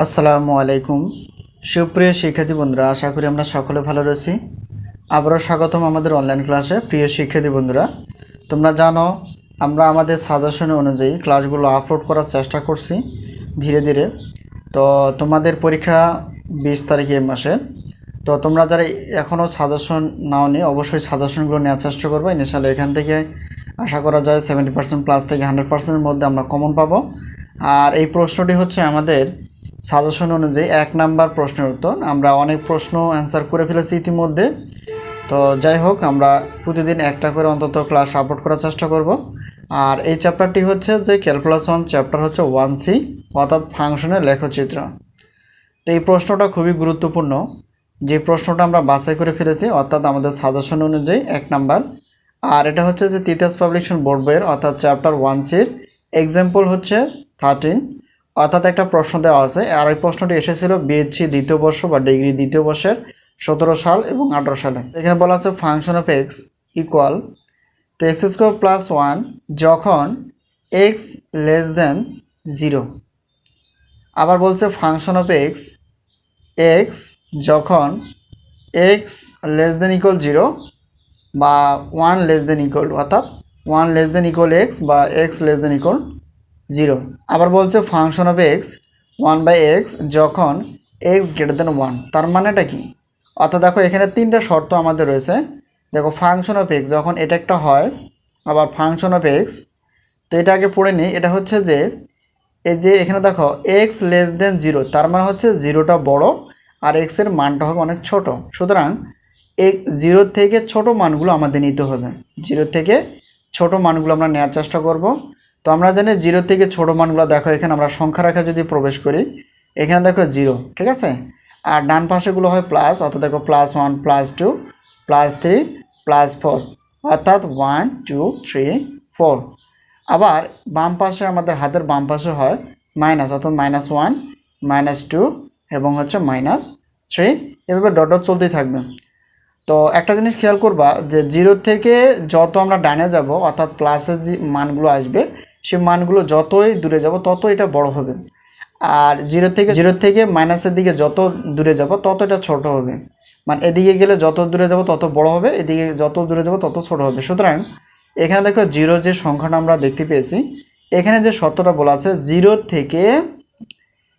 আসসালামু আলাইকুম সুপ্রিয় শিক্ষার্থী বন্ধুরা, আশা করি আমরা সকলে ভালো রয়েছি। আবারও স্বাগতম আমাদের অনলাইন ক্লাসে। প্রিয় শিক্ষার্থী বন্ধুরা, তোমরা জানো আমরা আমাদের সাজেশন অনুযায়ী ক্লাসগুলো আপলোড করার চেষ্টা করছি ধীরে ধীরে। তো তোমাদের পরীক্ষা 20 তারিখে মাসে। তো তোমরা যারা এখনও সাজেশন নাওনি অবশ্যই সাজেশনগুলো নেওয়ার চেষ্টা করবে। ইনশাআল্লাহ এখান থেকে আশা করা যায় 70% প্লাস থেকে 100%-এর মধ্যে আমরা কমন পাবো। আর এই প্রশ্নটি হচ্ছে আমাদের সাজেশন অনুযায়ী 1 নাম্বার প্রশ্নের উত্তর। আমরা অনেক প্রশ্ন অ্যান্সার করে ফেলেছি ইতিমধ্যে। তো যাই হোক, আমরা প্রতিদিন একটা করে অন্তত ক্লাস আপলোড করার চেষ্টা করব। আর এই চ্যাপ্টারটি হচ্ছে যে ক্যালকুলাস 1 চ্যাপ্টার হচ্ছে 1C, অর্থাৎ ফাংশনের লেখচিত্র। তো এই প্রশ্নটা খুবই গুরুত্বপূর্ণ, যে প্রশ্নটা আমরা বাছাই করে ফেলেছি অর্থাৎ আমাদের সাজেশন অনুযায়ী 1 নাম্বার। আর এটা হচ্ছে যে তিতাস পাবলিকেশন বোর্ড বইয়ের অর্থাৎ চ্যাপ্টার 1C-র এক্সাম্পল হচ্ছে 13, অর্থাৎ একটা প্রশ্ন দেওয়া আছে। আর এই প্রশ্নটি এসেছিল বিএসসি দ্বিতীয় বর্ষ বা ডিগ্রি দ্বিতীয় বর্ষের 17 সাল এবং 18 সালে। এখানে বলা আছে ফাংশন অফ এক্স ইকুয়াল তো x² প্লাস 1 যখন x লেস দেন 0। আবার বলছে ফাংশন অফ এক্স যখন x লেস দেন ইকুয়াল 0 বা 1 লেস দেন ইকুয়াল, অর্থাৎ 1 লেস দেন ইকুয়াল x বা x লেস দেন ইকুয়াল 0। আবার বলছে ফাংশন অফ এক্স 1/x যখন x গ্রেটার দেন 1। তার মানেটা কি? অর্থাৎ দেখো এখানে 3টা শর্ত আমাদের রয়েছে। দেখো ফাংশন অফ এক্স যখন এটা একটা হয়, আবার ফাংশন অফ এক্স, তো এটা আগে পড়ে নিই। এটা হচ্ছে যে এই যে এখানে দেখো x লেস দেন 0, তার মানে হচ্ছে 0টা বড় আর x এর মানটা হবে অনেক ছোট। সুতরাং 0 থেকে ছোট মানগুলো আমাদের নিতে হবে। 0 থেকে ছোট মানগুলো আমরা নেওয়ার চেষ্টা করব। তো আমরা জানি 0 থেকে ছোট মানগুলো দেখো এখানে আমরা সংখ্যা রেখা যদি প্রবেশ করি, এখানে দেখো 0, ঠিক আছে। আর ডান পাশেগুলো হয় প্লাস, অর্থাৎ দেখো +1 +2 +3 +4, অর্থাৎ 1 2 3 4। আবার বাম পাশে আমাদের হাতের বাম পাশে হয় মাইনাস, অর্থাৎ -1 -2 এবং হচ্ছে -3, এভাবে ডট ডট চলতেই থাকবে। তো একটা জিনিস খেয়াল করবা যে 0 থেকে যত আমরা ডানে যাব অর্থাৎ প্লাসের যে মানগুলো আসবে সেই মানগুলো যতই দূরে যাব তত এটা বড় হবে। আর 0 থেকে মাইনাসের দিকে যত দূরে যাব তত এটা ছোট হবে। মানে এদিকে গেলে যত দূরে যাব তত বড় হবে, এদিকে যত দূরে যাব তত ছোট হবে। সুতরাং এখানে দেখো 0 যে সংখ্যাটা আমরা দেখতে পেয়েছি, এখানে যে শর্তটা বলা আছে 0 থেকে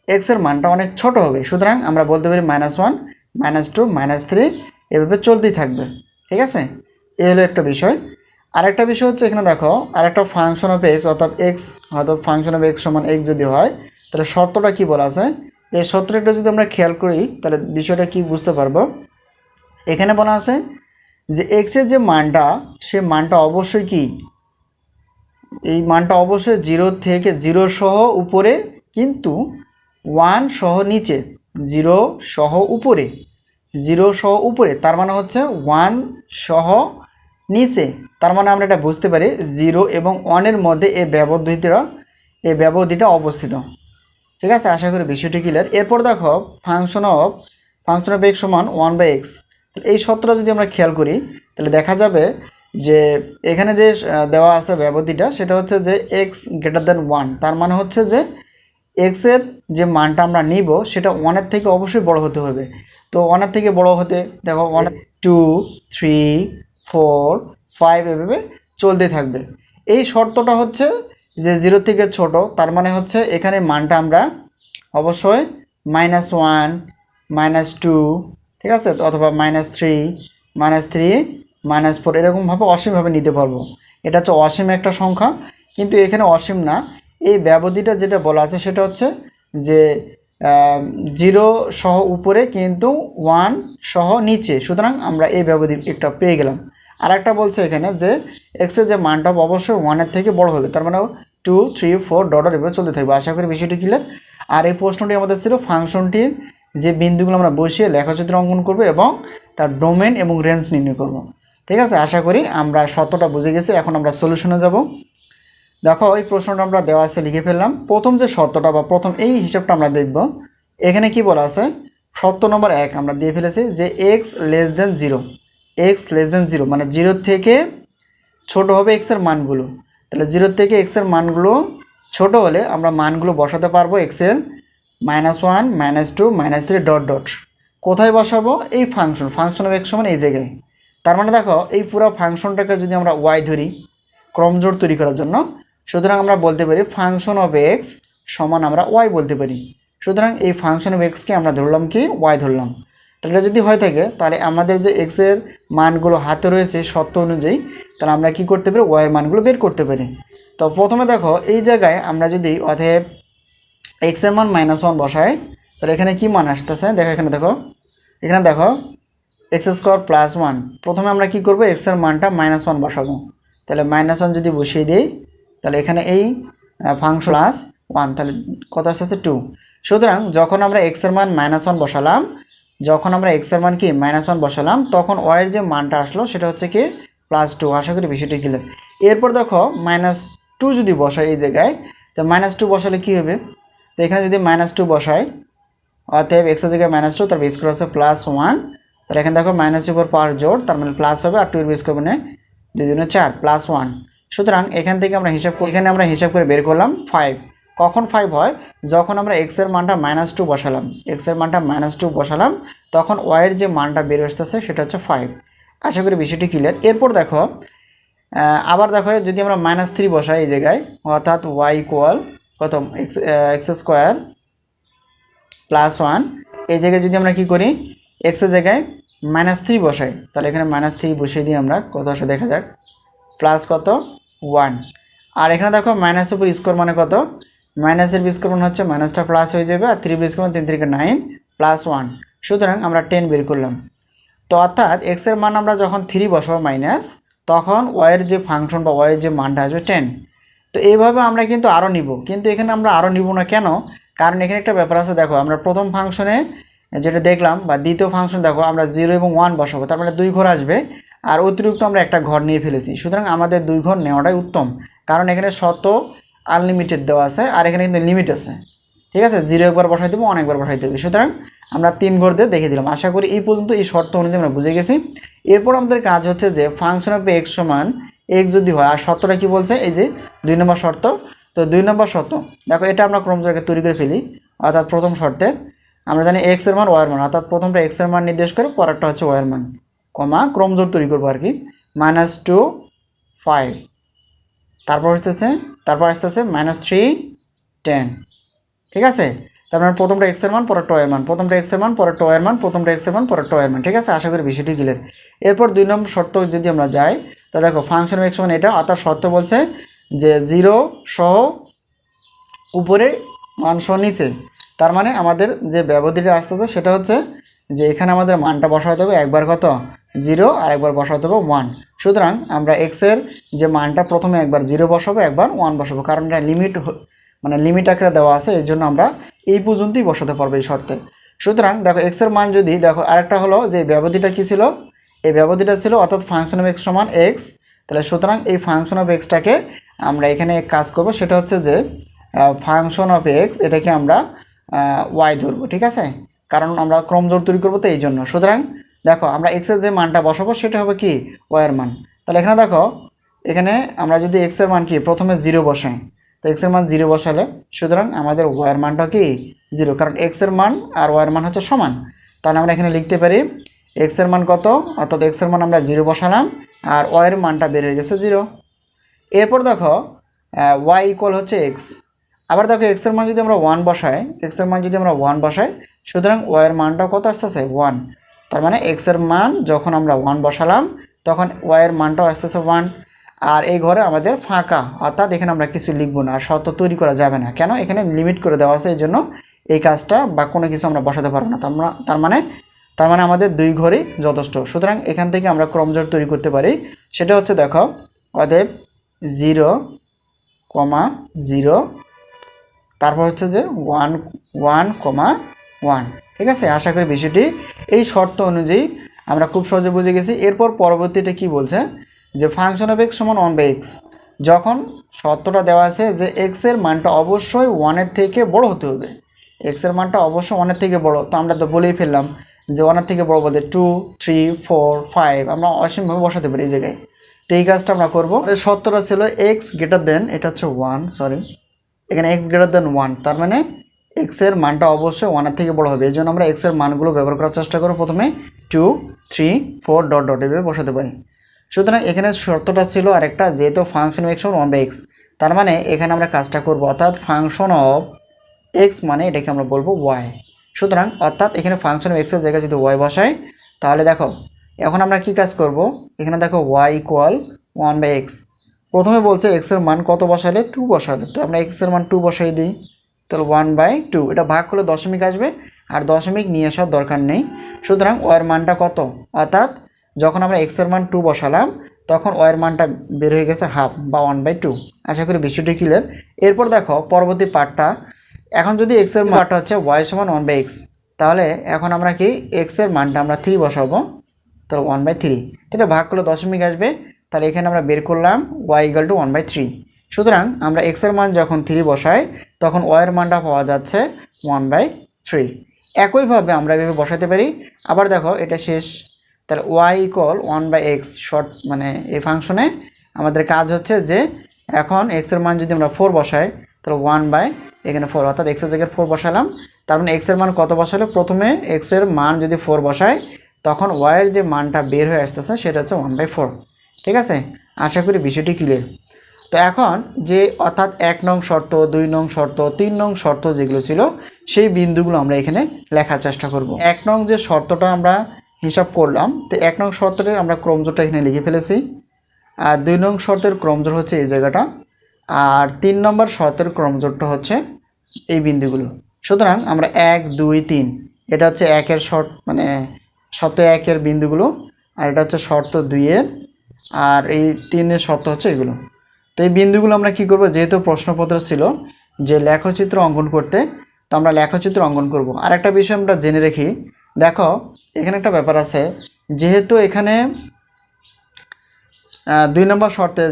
x এর মানটা অনেক ছোট হবে। সুতরাং আমরা বলতে পারি -1 -2 -3 এভাবে চলতেই থাকবে, ঠিক আছে। এই হলো একটা বিষয়। আরেকটা বিষয় হচ্ছে এখানে দেখো আরেকটা ফাংশন অফ এক্স অর্থাৎ ফাংশন অফ এক্স সমান x যদি হয়, তাহলে শর্তটা কি বলা আছে, এই শর্তটা যদি আমরা খেয়াল করি তাহলে বিষয়টা কি বুঝতে পারবো। এখানে বলা আছে যে x এর যে মানটা সে মানটা অবশ্যই কি, এই মানটা অবশ্যই 0 থেকে 0 সহ উপরে, কিন্তু 1 সহ নিচে। 0 সহ উপরে, 0 সহ উপরে, তার মানে হচ্ছে 1 সহ নিচে। তার মানে আমরা এটা বুঝতে পারি 0 এবং 1 এর মধ্যে এই ব্যবধিটা অবস্থিত, ঠিক আছে। আশা করি বিষয়টি ক্লিয়ার। এরপর দেখো ফাংশন অফ এক্স সমান 1/x। এই সূত্রটা যদি আমরা খেয়াল করি তাহলে দেখা যাবে যে এখানে যে দেওয়া আছে ব্যবধিটা সেটা হচ্ছে যে x গ্রেটার দেন 1। তার মানে হচ্ছে যে x এর যে মানটা আমরা নিব সেটা 1 এর থেকে অবশ্যই বড় হতে হবে। তো 1 এর থেকে বড় হতে দেখো 1 2 3 4 5 এভাবে চলতে থাকবে। এই শর্তটা হচ্ছে যে 0 থেকে ছোট, তার মানে হচ্ছে এখানে মানটা আমরা অবশ্যই -1 -2, ঠিক আছে, অথবা -3 -4 এরকমভাবে অসীমভাবে নিতে পারবো। এটা হচ্ছে অসীম একটা সংখ্যা, কিন্তু এখানে অসীম না। এই ব্যবধিটা যেটা বলা আছে সেটা হচ্ছে যে 0 সহ উপরে কিন্তু 1 সহ নিচে। সুতরাং আমরা এই ব্যবধি একটা পেয়ে গেলাম। আর একটা বলছে এখানে যে x এর যে মানটা অবশ্যই 1 এর থেকে বড় হবে, তার মানে 2 3 4 ডট এভাবে চলতে থাকবে। আশা করি বিষয়টি ক্লিয়ার। আর এই প্রশ্নটি আমাদের ছিল ফাংশনটির যে বিন্দুগুলো আমরা বসিয়ে লেখচিত্র অঙ্কন করব এবং তার ডোমেন এবং রেঞ্জ নির্ণয় করব, ঠিক আছে। আশা করি আমরা শর্তটা বুঝে গেছি। এখন আমরা সলিউশনে যাব। দেখো এই প্রশ্নটা আমরা দেওয়া আছে লিখে ফেললাম। প্রথম যে শর্তটা বা প্রথম এই হিসাবটা আমরা দেখব। এখানে কি বলা আছে, শর্ত নম্বর 1 আমরা দিয়ে ফেলেছি যে x less than 0। x less than 0 মানে 0 থেকে ছোট হবে x এর মানগুলো। তাহলে 0 থেকে x এর মানগুলো ছোট হলে আমরা মানগুলো বসাতে পারবো x এর -1 -2 -3 ডট ডট কোথায় বসাবো? এই ফাংশন অফ এক্স সমান এই জায়গায়। তার মানে দেখো এই পুরো ফাংশনটাকে যদি আমরা ওয়াই ধরি ক্রমজোড় তৈরি করার জন্য, সুতরাং আমরা বলতে পারি ফাংশন অফ এক্স সমান আমরা ওয়াই বলতে পারি। সুতরাং এই ফাংশন অফ এক্সকে আমরা ধরলাম কি ওয়াই ধরলাম। তাহলে এটা যদি হয়ে থাকে তাহলে আমাদের যে এক্সের মানগুলো হাতে রয়েছে শর্ত অনুযায়ী, তাহলে আমরা কি করতে পারি ওয়াইয়ের মানগুলো বের করতে পারি। তো প্রথমে দেখো এই জায়গায় আমরা যদি অতএব এক্সের মান -1 বসাই, তাহলে এখানে কি মান আসতেছে দেখো, এখানে দেখো এক্স স্কোয়ার প্লাস 1। প্রথমে আমরা কি করব এক্সের মানটা -1 বসাবো। তাহলে -1 যদি বসিয়ে দিই তাহলে এখানে এই ফাংশন প্লাস 1 তাহলে কত আসছে 2। সুতরাং যখন আমরা এক্সের মান -1 বসালাম, যখন আমরা এক্সের মান কি -1 বসালাম, তখন ওয়াইয়ের যে মানটা আসলো সেটা হচ্ছে কি +2। আশা করি বিষয়টি ক্লিয়ার। এরপর দেখো -2 যদি বসাই এই জায়গায়, তো -2 বসালে কি হবে? তো এখানে যদি -2 বসাই অতএব এক্সের জায়গায় -2 তার বেস স্কোয়ার আছে +1। তাহলে এখানে দেখো -2 উপর পাওয়ার জোড় তার মানে প্লাস হবে, আর 2 এর বেস স্কোয়ার মানে 2 × 4 +1। সুতরাং এখান থেকে আমরা হিসাব করে বের করলাম 5। কখন 5 হয়? যখন আমরা এক্সের মানটা -2 বসালাম, এক্সের মানটা -2 বসালাম, তখন ওয়াইয়ের যে মানটা বের আসতেছে সেটা হচ্ছে 5। আশা করি বিষয়টি ক্লিয়ার। এরপর দেখো আবার দেখো যদি আমরা -3 বসাই এই জায়গায়, অর্থাৎ ওয়াই ইকুয়াল কত এক্স স্কোয়ার +1, এই জায়গায় যদি আমরা কি করি এক্সের জায়গায় -3 বসাই, তাহলে এখানে -3 বসিয়ে দিই আমরা, কত আসে দেখা যাক, প্লাস কত 1। আর এখানে দেখো মাইনাসের উপর স্কোয়ার মানে কত, মাইনাসের বি স্কোয়ার মানে হচ্ছে মাইনাসটা প্লাস হয়ে যাবে, আর 3 বি স্কোয়ার মানে 3 3 9 +1। সুতরাং আমরা 10 বের করলাম। তো অর্থাৎ এক্সের মান আমরা যখন 3 বসাবো মাইনাস, তখন ওয়াইয়ের যে ফাংশন বা ওয়াইয়ের যে মানটা আসবে 10। তো এইভাবে আমরা কিন্তু আরও নিব, কিন্তু এখানে আমরা আরও নিব না কেন? কারণ এখানে একটা ব্যাপার আছে। দেখো আমরা প্রথম ফাংশনে যেটা দেখলাম বা দ্বিতীয় ফাংশন দেখো আমরা 0 এবং 1 বসাবো, তার মানে 2 ঘর আসবে, আর অতিরিক্ত আমরা একটা ঘর নিয়ে ফেলেছি। সুতরাং আমাদের 2 ঘর নেওয়াটাই উত্তম, কারণ এখানে শত আনলিমিটেড দেওয়া আছে আর এখানে কিন্তু লিমিট আছে। ঠিক আছে, 0 একবার বসাই দেবো, 1 একবার বসাই দেবো। সুতরাং আমরা 3 ঘর দিয়ে দেখে দিলাম। আশা করি এই পর্যন্ত এই শর্ত অনুযায়ী আমরা বুঝে গেছি। এরপর আমাদের কাজ হচ্ছে যে ফাংশন অফ এক্স সমান এক্স যদি হয়, আর শর্তটা কি বলছে, এই যে 2 নম্বর শর্ত। তো 2 নম্বর শর্ত দেখো, এটা আমরা ক্রমজোড়কে তৈরি করে ফেলি। অর্থাৎ প্রথম শর্তে আমরা জানি এক্স এর মান ওয়াইয়ের মান, অর্থাৎ প্রথমটা এক্স এর মান নির্দেশ করে, পরেরটা হচ্ছে ওয়াইয়ের মান, কমা ক্রমজোড় তৈরি করবো আর কি, -2 5, তারপর আসতেছে -3 10। ঠিক আছে, তার মানে প্রথমটা এক্স এর মান, পরেরটা ওয়াইয়ের মান, প্রথমটা এক্স এর মান, পরেরটা ওয়াইয়ের মান, প্রথমটা এক্স এর মান, পরেরটা ওয়াইয়ের মান। ঠিক আছে, আশা করি বিষয়টি ক্লিয়ার। এরপর 2 নম্বর শর্ত যদি আমরা যাই, তা দেখো ফাংশন অফ এক্স সমান এটা, অর্থাৎ শর্ত বলছে যে 0 সহ উপরে 1 সহ নিচে। তার মানে আমাদের যে ব্যবধিটা আসতেছে সেটা হচ্ছে যে এখানে আমাদের মানটা বসাতে হবে একবার কত 0, আর একবার বসাতে হবে 1। সুতরাং আমরা এক্স এর যে মানটা প্রথমে একবার 0 বসাবো, একবার 1 বসাবো, কারণ এটা লিমিট আকারে দেওয়া আছে, এর জন্য আমরা এই পর্যন্তই বসাতে পারবো এই শর্তে। সুতরাং দেখো এক্স এর মান যদি দেখো, আরেকটা হলো যে ব্যবধিটা কি ছিল, এই ব্যবধিটা ছিল অর্থাৎ ফাংশন অফ এক্স সমান এক্স। তাহলে সুতরাং এই ফাংশন অফ এক্সটাকে আমরা এখানে কাজ করব, সেটা হচ্ছে যে ফাংশন অফ এক্স এটাকে আমরা ওয়াই ধরবো। ঠিক আছে, কারণ আমরা ক্রমজোড় তৈরি করবো, তো এই জন্য। সুতরাং দেখো আমরা এক্সের যে মানটা বসাবো সেটা হবে কি ওয়াইয়ের মান। তাহলে এখানে দেখো, এখানে আমরা যদি এক্সের মান কি প্রথমে 0 বসাই, তো এক্সের মান 0 বসালে সুতরাং আমাদের ওয়াইয়ের মানটা কি 0, কারণ এক্সের মান আর ওয়াইয়ের মান হচ্ছে সমান। তাহলে আমরা এখানে লিখতে পারি এক্সের মান কত, অর্থাৎ এক্সের মান আমরা 0 বসালাম, আর ওয়াইয়ের মানটা বের হয়ে গেছে 0। এরপর দেখো ওয়াই ইকুয়াল হচ্ছে এক্স। আবার দেখো এক্সের মান যদি আমরা 1 বসাই, সুতরাং ওয়াইয়ের মানটা কত আসতেছে 1। তার মানে এক্সের মান যখন আমরা 1 বসালাম, তখন ওয়াইয়ের মানটাও আসতেছে 1। আর এই ঘরে আমাদের ফাঁকা, অর্থাৎ এখানে আমরা কিছু লিখবো না, আর শর্ত তৈরি করা যাবে না, কেন এখানে লিমিট করে দেওয়া আছে, এই জন্য এই কাজটা বা কোনো কিছু আমরা বসাতে পারবো না। তার মানে আমাদের 2 ঘরই যথেষ্ট। সুতরাং এখান থেকে আমরা ক্রমজোড় তৈরি করতে পারি, সেটা হচ্ছে দেখো অতএব 0, 0, তারপর হচ্ছে যে 1, 1, 1। ঠিক আছে, আশা করি বিষয়টি এই শর্ত অনুযায়ী আমরা খুব সহজে বুঝে গেছি। এরপর পরবর্তীটা কি বলছে, যে ফাংশন অফ এক্স সমান 1/x, যখন শর্তটা দেওয়া আছে যে এক্স এর মানটা অবশ্যই 1 এর থেকে বড় হতে হবে, এক্স এর মানটা অবশ্যই 1 এর থেকে বড়। তো আমরা তো বলেই ফেললাম যে 1 এর থেকে বড় বলতে 2, 3, 4, 5 আমরা অসীমভাবে বসাতে পারি এই জায়গায়। তো এই কাজটা আমরা করবো। শর্তটা ছিল এক্স গ্রেটার দেন, এটা হচ্ছে 1, সরি এখানে x গ্রেটার দেন 1, তার মানে এক্সের মানটা অবশ্যই 1 এর থেকে বড় হবে। এই জন্য আমরা এক্সের মানগুলো ব্যবহার করার চেষ্টা করব। প্রথমে 2 3 4 ডট ডট এভাবে বসাতে পারি। সুতরাং এখানে শর্তটা ছিল আরেকটা, যেহেতু ফাংশন অফ এক্স সমান 1/x, তার মানে এখানে আমরা কাজটা করব, অর্থাৎ ফাংশন অফ এক্স মানে এটাকে আমরা বলবো ওয়াই। সুতরাং অর্থাৎ এখানে ফাংশন অফ এক্সের জায়গায় যদি ওয়াই বসাই, তাহলে দেখো এখন আমরা কি কাজ করব, এখানে দেখো ওয়াই ইকুয়াল 1/x। প্রথমে বলছে এক্সের মান কত বসালে, 2 বসালে, তো আমরা এক্সের মান 2 বসাই দিই, তাহলে 1/2। এটা ভাগ করলে দশমিক আসবে, আর দশমিক নিয়ে আসার দরকার নেই। সুতরাং ওয়ার মানটা কত, অর্থাৎ যখন আমরা এক্সের মান 2 বসালাম তখন ওয়ার মানটা বের হয়ে গেছে হাফ বা 1/2। আশা করি বিষয়টি ক্লিয়ার। এরপর দেখো পরবর্তী পার্টটা, এখন যদি এক্সের মানটা হচ্ছে ওয়াই সমান 1/x, তাহলে এখন আমরা কি এক্সের মানটা আমরা 3 বসাবো, তাহলে 1/3। এটা ভাগ করলে দশমিক আসবে, তাহলে এখানে আমরা বের করলাম ওয়াই ইকুয়াল টু 1/3। সুতরাং আমরা এক্সের মান যখন 3 বসাই তখন ওয়াইয়ের মানটা পাওয়া যাচ্ছে 1/3। একইভাবে আমরা এভাবে বসাতে পারি। আবার দেখো এটা শেষ, তাহলে ওয়াই ইকুয়াল 1/x শর্ট মানে এই ফাংশনে আমাদের কাজ হচ্ছে যে এখন এক্সের মান যদি আমরা 4 বসাই, তাহলে 1/এখানে 4, অর্থাৎ এক্সের জায়গায় 4 বসালাম। তার মানে এক্সের মান কত বসালে, প্রথমে এক্সের মান যদি 4 বসাই তখন ওয়াইয়ের যে মানটা বের হয়ে আসতেছে সেটা হচ্ছে 1/4। ঠিক আছে, আশা করি বিষয়টি ক্লিয়ার। তো এখন যে অর্থাৎ 1 নং শর্ত, 2 নং শর্ত, 3 নং শর্ত যেগুলো ছিল সেই বিন্দুগুলো আমরা এখানে লেখার চেষ্টা করব। 1 নং যে শর্তটা আমরা হিসাব করলাম, তো 1 নং শর্তের আমরা ক্রমজোড়টা এখানে লিখে ফেলেছি, আর 2 নং শর্তের ক্রমজোড় হচ্ছে এই জায়গাটা, আর 3 নম্বর শর্তের ক্রমজোড়টা হচ্ছে এই বিন্দুগুলো। সুতরাং আমরা 1 2 3 এটা হচ্ছে 1-এর শর্ত মানে শর্ত 1-এর বিন্দুগুলো, আর এটা হচ্ছে শর্ত 2-এর, আর এই 3-এর শর্ত হচ্ছে এগুলো। তো এই বিন্দুগুলো আমরা কি করব, যেহেতু প্রশ্নপত্র ছিল যে লেখচিত্র অঙ্কন করতে, তো আমরা লেখচিত্র অঙ্কন করব। আর একটা বিষয় আমরা জেনে রাখি, দেখো এখানে একটা ব্যাপার আছে, যেহেতু এখানে 2 নম্বর শর্তে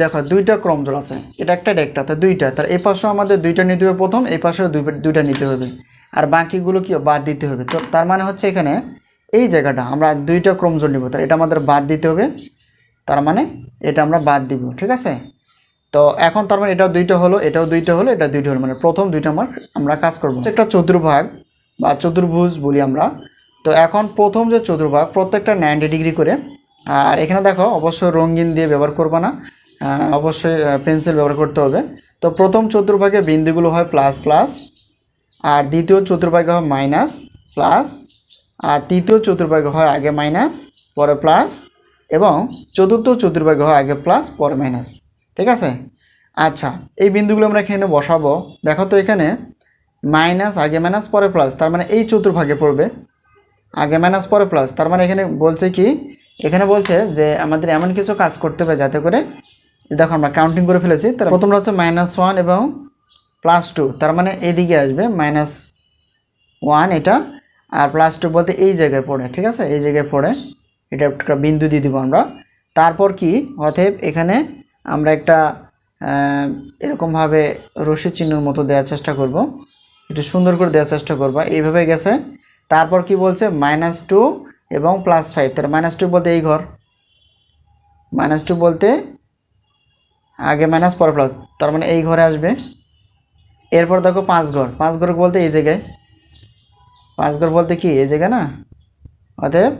দেখো 2টা ক্রমজোড় আছে, এটা একটা একটা, তো 2টা, তার এই পাশেও আমাদের 2টা নিতে হবে প্রথম, এই পাশেও 2টা নিতে হবে, আর বাকিগুলো কি বাদ দিতে হবে। তো তার মানে হচ্ছে এখানে এই জায়গাটা আমরা 2টা ক্রমজোড় নিব, তার এটা আমাদের বাদ দিতে হবে, তার মানে এটা আমরা বাদ দিব। ঠিক আছে, তো এখন তার মানে এটাও 2টা হলো, এটাও 2টা হলো, এটা 2টা হলো, মানে প্রথম 2টা আমরা কাজ করব। একটা চতুর্ভাগ বা চতুর্ভুজ বলি আমরা। তো এখন প্রথম যে চতুর্ভাগ প্রত্যেকটা 90 ডিগ্রি করে, আর এখানে দেখো অবশ্যই রঙিন দিয়ে ব্যবহার করবা না, অবশ্যই পেন্সিল ব্যবহার করতে হবে। তো প্রথম চতুর্ভাগে বিন্দুগুলো হয় প্লাস প্লাস, আর দ্বিতীয় চতুর্ভাগে হয় মাইনাস প্লাস, আর তৃতীয় চতুর্ভাগে হয় আগে মাইনাস পরে প্লাস, এবং চতুর্থ চতুর্ভাগে হয় আগে প্লাস পরে মাইনাস। ঠিক আছে, আচ্ছা এই বিন্দুগুলো আমরা এখানে বসাবো। দেখো তো এখানে মাইনাস আগে মাইনাস পরে প্লাস, তার মানে এই চতুর্ভাগে পড়বে, আগে মাইনাস পরে প্লাস। তার মানে এখানে বলছে কি, এখানে বলছে যে আমাদের এমন কিছু কাজ করতে হবে যাতে করে, দেখো আমরা কাউন্টিং করে ফেলেছি। তার প্রথমটা হচ্ছে -1 এবং +2, তার মানে এদিকে আসবে -1 এটা, আর +2 বলতে এই জায়গায় পড়ে। ঠিক আছে, এই জায়গায় পড়ে, এটা একটা বিন্দু দিয়ে দিব আমরা। তারপর কি, অতএব এখানে আমরা একটা এরকমভাবে রশি চিহ্নের মতো দেওয়ার চেষ্টা করব, একটু সুন্দর করে দেওয়ার চেষ্টা করবা, এইভাবে গেছে। তারপর কি বলছে -2 এবং +5, তার -2 বলতে এই ঘর, -2 বলতে আগে মাইনাস পরে প্লাস, তার মানে এই ঘরে আসবে। এরপর দেখো 5 ঘর, 5 ঘর বলতে এই জায়গায়, 5 ঘর বলতে কি এই জায়গা না, অতএব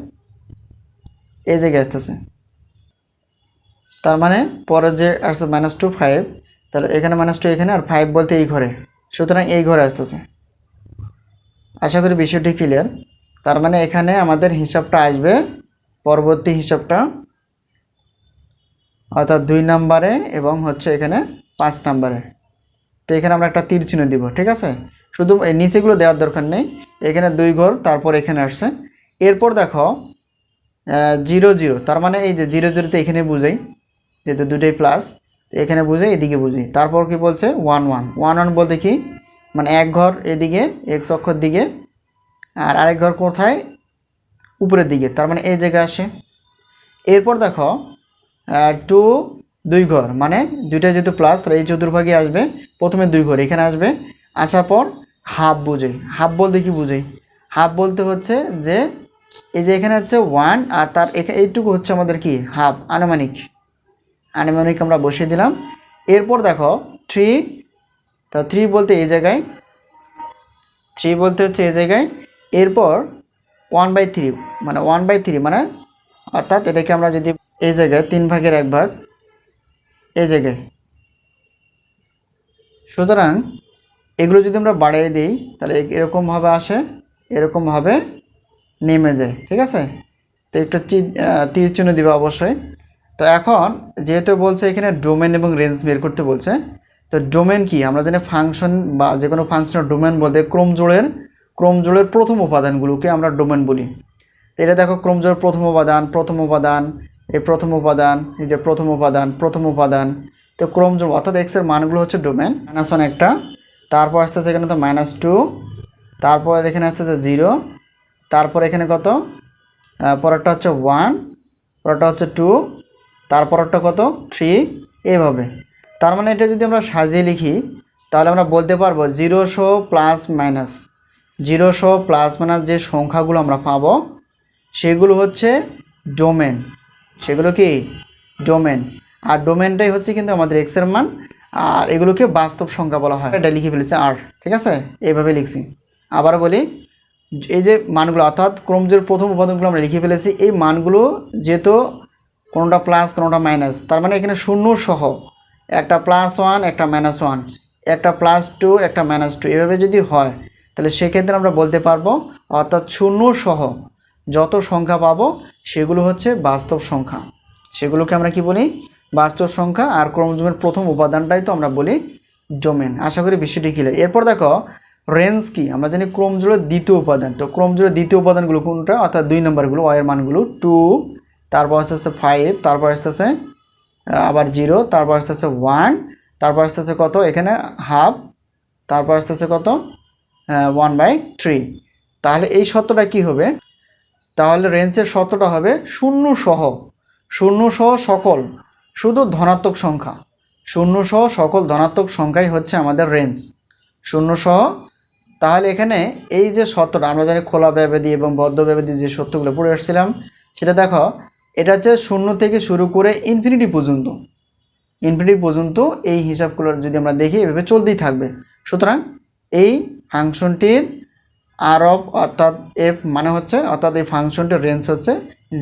এই জায়গায় আসতেছে। তার মানে পরে যে আসছে -2 5, তাহলে এখানে -2 এখানে, আর 5 বলতে এই ঘরে, সুতরাং এই ঘরে আসতেছে। আশা করি বিষয়টি ক্লিয়ার। তার মানে এখানে আমাদের হিসাবটা আসবে, পরবর্তী হিসাবটা অর্থাৎ 2 নম্বরে এবং হচ্ছে এখানে 5 নম্বরে। তো এখানে আমরা একটা তীর চিহ্ন দিব। ঠিক আছে, শুধু এই নিচেগুলো দেওয়ার দরকার নেই, এখানে 2 ঘর, তারপর এখানে আসছে। এরপর দেখো 0 0, তার মানে এই যে 0 0তে এখানে বুঝাই, যেহেতু দুটোই প্লাস, এখানে বুঝাই, এদিকে বুঝাই। তারপর কি বলছে 1 1, 1 1 বলতে কি, মানে এক ঘর এদিকে এক্স অক্ষর দিকে, আর আরেক ঘর কোথায়, উপরের দিকে, তার মানে এই জায়গায় আসে। এরপর দেখো 2 2 ঘর, মানে দুইটা যেহেতু প্লাস, তাহলে এই চতুর্ভাগে আসবে, প্রথমে 2 ঘর এখানে আসবে, আসার পর হাফ বুঝে। হাফ বলতে কি বুঝে, হাফ বলতে হচ্ছে যে এই যে এখানে হচ্ছে 1, আর তার এইটুকু হচ্ছে আমাদের কি হাফ, আনুমানিক, আনুমানিক আমরা বসিয়ে দিলাম। এরপর দেখো 3, তা 3 বলতে এই জায়গায়, 3 বলতে হচ্ছে এই জায়গায়, এরপর 1/3 মানে 1/3 মানে অর্থাৎ এটাকে আমরা যদি এই জায়গায় 3 ভাগের 1 ভাগ এই জায়গায়, সুতরাং এগুলো যদি আমরা বাড়িয়ে দিই তাহলে এরকমভাবে আসে, এরকমভাবে নেমে যায়। ঠিক আছে, তো একটু তীর চিহ্ন দিবে অবশ্যই। তো এখন যেহেতু বলছে এখানে ডোমেন এবং রেঞ্জ বের করতে বলছে, তো ডোমেন কি আমরা জানি ফাংশন বা যে কোনো ফাংশনের ডোমেন বলতে ক্রমজোড়ের প্রথম উপাদানগুলোকে আমরা ডোমেন বলি। তো এটা দেখো ক্রমজোড়ের প্রথম উপাদান, এই প্রথম উপাদান, এই যে প্রথম উপাদান। তো ক্রমজোড় অর্থাৎ এক্সের মানগুলো হচ্ছে ডোমেন। -1 একটা, তারপর আসতেছে এখানে তো -2, তারপর এখানে আসতেছে 0, তারপর এখানে কত, পরেরটা হচ্ছে 1, পরেরটা হচ্ছে 2, তারপরটা কত 3, এইভাবে। তার মানে এটা যদি আমরা সাজিয়ে লিখি তাহলে আমরা বলতে পারবো 0 সহ প্লাস মাইনাস, 0 সহ প্লাস মাইনাস যে সংখ্যাগুলো আমরা পাবো সেগুলো হচ্ছে ডোমেন। সেগুলো কি ডোমেন। আর ডোমেনটাই হচ্ছে কিন্তু আমাদের এক্সের মান, আর এগুলোকে বাস্তব সংখ্যা বলা হয়। এটা লিখে ফেলেছে আর, ঠিক আছে, এইভাবে লিখছি। আবার বলি, এই যে মানগুলো অর্থাৎ ক্রমজোড়ের প্রথম উপাদানগুলো আমরা লিখে ফেলেছি, এই মানগুলো যেহেতু কোনোটা প্লাস কোনোটা মাইনাস, তার মানে এখানে শূন্য সহ একটা +1 একটা -1, একটা +2 একটা -2, এভাবে যদি হয় তাহলে সেক্ষেত্রে আমরা বলতে পারবো অর্থাৎ শূন্য সহ যত সংখ্যা পাবো সেগুলো হচ্ছে বাস্তব সংখ্যা। সেগুলোকে আমরা কি বলি, বাস্তব সংখ্যা। আর ক্রমজোড়ের প্রথম উপাদানটাই তো আমরা বলি ডোমেন। আশা করি বিষয়টি ক্লিয়ার। এরপর দেখো রেঞ্জ কি, আমরা জানি ক্রমজোড়ের দ্বিতীয় উপাদান। তো ক্রমজোড়ের দ্বিতীয় উপাদানগুলো কোনটা, অর্থাৎ 2 নম্বরগুলো, এর মানগুলো 2, তারপর আসতেছে 5, তারপর আসতেছে আবার 0, তারপর আসতেছে 1, তারপর আসতেছে কত এখানে হাফ, তারপর আসতেছে কত 1/3। তাহলে এই শর্তটা কি হবে, তাহলে রেঞ্জের শর্তটা হবে শূন্য সহ সকল শুধু ধনাত্মক সংখ্যা, শূন্য সহ সকল ধনাত্মক সংখ্যাই হচ্ছে আমাদের রেঞ্জ, শূন্য সহ। তাহলে এখানে এই যে শর্তটা আমরা জানি খোলা ব্যবধি এবং বদ্ধ ব্যবধি যে সত্যগুলো পড়ে আসছিলাম, সেটা দেখো এটা হচ্ছে 0 থেকে শুরু করে ইনফিনিটি পর্যন্ত এই হিসাবগুলো যদি আমরা দেখি এভাবে চলতেই থাকবে। সুতরাং এই ফাংশনটির আর অফ অর্থাৎ এফ মানে হচ্ছে, অর্থাৎ এই ফাংশনটির রেঞ্জ হচ্ছে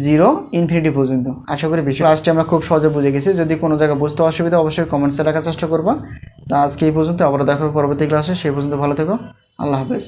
0 ইনফিনিটি পর্যন্ত। আশা করি বিষয় ক্লাসটি আমরা খুব সহজে বুঝে গেছি। যদি কোনো জায়গায় বুঝতে অসুবিধা অবশ্যই কমেন্টসে লেখার চেষ্টা করবা। তা আজকে এই পর্যন্ত, আবার দেখা হবে পরবর্তী ক্লাসে। সেই পর্যন্ত ভালো থেকো, আল্লাহ হাফেজ।